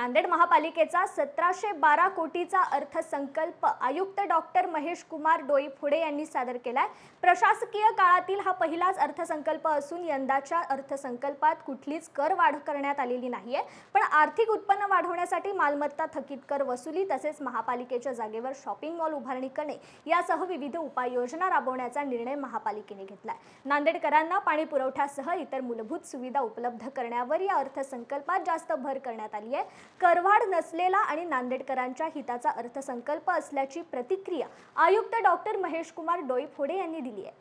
नांदेड महापालिकेचा 1712 कोटीचा अर्थसंकल्प आयुक्त डॉक्टर महेश कुमार डोईफोडे यांनी सादर केलाय। प्रशासकीय काळातील हा पहिलाच अर्थसंकल्प असून यंदाच्या अर्थसंकल्पात कुठलीच कर वाढ करण्यात आलेली नाहीये, पण आर्थिक उत्पन्न वाढवण्यासाठी मालमत्ता थकीत कर वसुली तसेच महापालिकेच्या जागेवर शॉपिंग मॉल उभारणी करणे यासह विविध उपाययोजना राबवण्याचा निर्णय महापालिकेने घेतलाय। नांदेडकरांना पाणी पुरवठ्यासह इतर मूलभूत सुविधा उपलब्ध करण्यावर या अर्थसंकल्पात जास्त भर करण्यात आली आहे। करवाढ नसलेला आणि नांदेडकरांच्या हिताचा अर्थसंकल्प असल्याची प्रतिक्रिया आयुक्त डॉक्टर महेश कुमार डोईफोडे यांनी दिली आहे।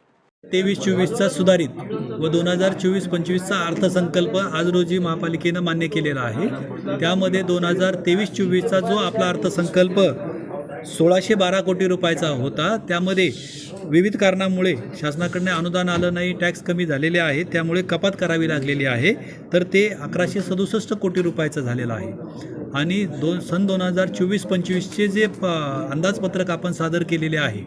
23-24 सुधारित व 2024-25 अर्थसंकल्प आज रोजी महापालिकेने मान्य केलेला आहे। त्यामध्ये 2023-24 जो आपला अर्थसंकल्प 1612 कोटी रुपयाचा होता, त्यामध्ये विविध कारणामुळे शासनाकडून अनुदान आलं नाही, टॅक्स कमी झालेले आहे, त्यामुळे कपात करावी लागलेली आहे, तर ते 1167 कोटी रुपयाचं झालेलं आहे। आणि सन 2024-25चे जे अंदाजपत्रक आपण सादर केलेले आहे,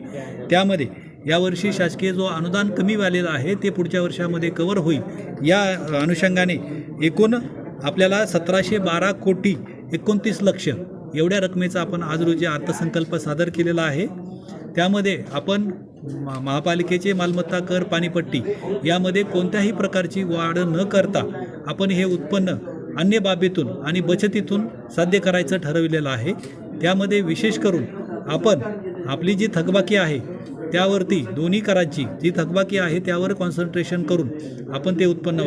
त्यामध्ये यावर्षी शासकीय जो अनुदान कमी झालेलं आहे ते पुढच्या वर्षामध्ये कव्हर होईल, या अनुषंगाने एकूण आपल्याला 1712 कोटी 29 लक्ष एवढ्या रकमेचा आपण आज रोजी अर्थसंकल्प सादर केलेला आहे। त्यामध्ये आपण महापालिकेचे मालमत्ता कर, पाणीपट्टी यामध्ये कोणत्याही प्रकारची वाढ न करता आपण हे उत्पन्न अन्य बाबीतून आणि बचतीतून साध्य करायचं ठरविलेलं आहे। त्यामध्ये विशेष करून आपण आपली जी थकबाकी आहे त्यावरती दोन्ही कराची जी थकबाकी आहे त्यावर कॉन्सन्ट्रेशन करून आपण ते उत्पन्न